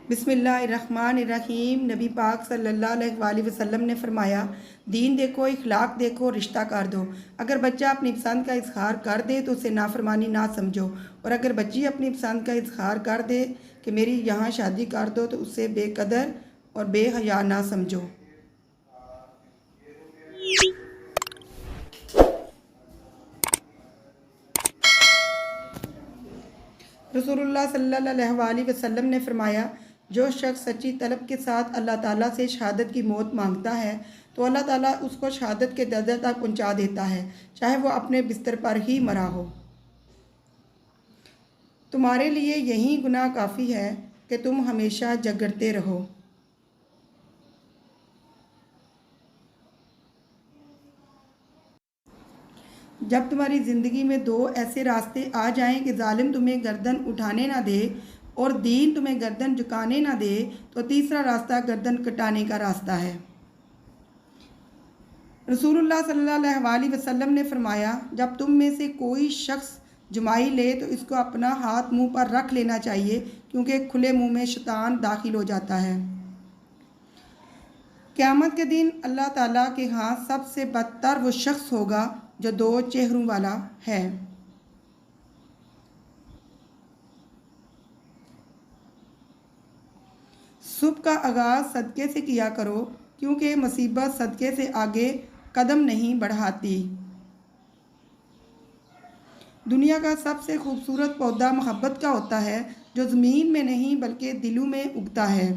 بسم اللہ الرحمن الرحیم۔ نبی پاک صلی اللہ علیہ وآلہ وسلم نے فرمایا، دین دیکھو، اخلاق دیکھو، رشتہ کر دو۔ اگر بچہ اپنی پسند کا اظہار کر دے تو اسے نافرمانی نہ سمجھو، اور اگر بچی اپنی پسند کا اظہار کر دے کہ میری یہاں شادی کر دو تو اسے بے قدر اور بے حیا نہ سمجھو۔ رسول اللہ صلی اللہ علیہ وآلہ وسلم نے فرمایا، جو شخص سچی طلب کے ساتھ اللہ تعالیٰ سے شہادت کی موت مانگتا ہے تو اللہ تعالیٰ اس کو شہادت کے درجے تک پہنچا دیتا ہے، چاہے وہ اپنے بستر پر ہی مرا ہو۔ تمہارے لیے یہی گناہ کافی ہے کہ تم ہمیشہ جھگڑتے رہو۔ جب تمہاری زندگی میں دو ایسے راستے آ جائیں کہ ظالم تمہیں گردن اٹھانے نہ دے اور دین تمہیں گردن جھکانے نہ دے تو تیسرا راستہ گردن کٹانے کا راستہ ہے۔ رسول اللہ صلی اللہ علیہ وآلہ وسلم نے فرمایا، جب تم میں سے کوئی شخص جمائی لے تو اس کو اپنا ہاتھ منہ پر رکھ لینا چاہیے، کیونکہ کھلے منہ میں شیطان داخل ہو جاتا ہے۔ قیامت کے دن اللہ تعالیٰ کے ہاں سب سے بدتر وہ شخص ہوگا جو دو چہروں والا ہے۔ صبح کا آغاز صدقے سے کیا کرو، کیونکہ مصیبت صدقے سے آگے قدم نہیں بڑھاتی۔ دنیا کا سب سے خوبصورت پودا محبت کا ہوتا ہے، جو زمین میں نہیں بلکہ دلوں میں اگتا ہے۔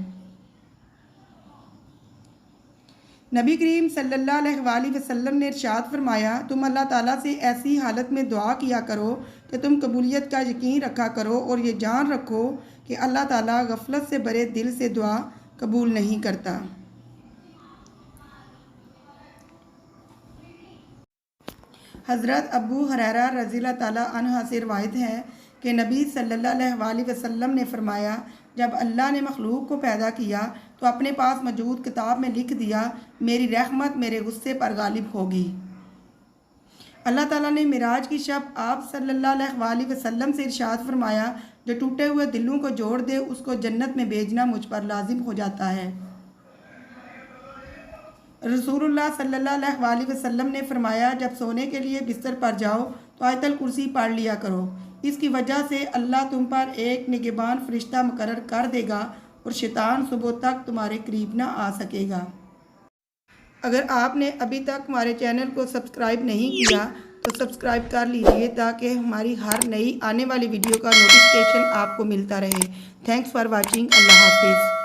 نبی کریم صلی اللہ علیہ وآلہ وسلم نے ارشاد فرمایا، تم اللہ تعالیٰ سے ایسی حالت میں دعا کیا کرو کہ تم قبولیت کا یقین رکھا کرو، اور یہ جان رکھو کہ اللہ تعالیٰ غفلت سے بھرے دل سے دعا قبول نہیں کرتا۔ حضرت ابو ہریرہ رضی اللہ تعالیٰ عنہ سے روایت ہے کہ نبی صلی اللہ علیہ وآلہ وسلم نے فرمایا، جب اللہ نے مخلوق کو پیدا کیا تو اپنے پاس موجود کتاب میں لکھ دیا، میری رحمت میرے غصے پر غالب ہوگی۔ اللہ تعالیٰ نے معراج کی شب آپ صلی اللہ علیہ وآلہ وسلم سے ارشاد فرمایا، جو ٹوٹے ہوئے دلوں کو جوڑ دے اس کو جنت میں بھیجنا مجھ پر لازم ہو جاتا ہے۔ رسول اللہ صلی اللہ علیہ وآلہ وسلم نے فرمایا، جب سونے کے لیے بستر پر جاؤ تو آیت الکرسی پڑھ لیا کرو، اس کی وجہ سے اللہ تم پر ایک نگہبان فرشتہ مقرر کر دے گا اور شیطان صبح تک تمہارے قریب نہ آ سکے گا۔ اگر آپ نے ابھی تک ہمارے چینل کو سبسکرائب نہیں کیا تو سبسکرائب کر لیجئے تاکہ ہماری ہر نئی آنے والی ویڈیو کا نوٹیفیکیشن آپ کو ملتا رہے۔ Thanks for watching. اللہ حافظ۔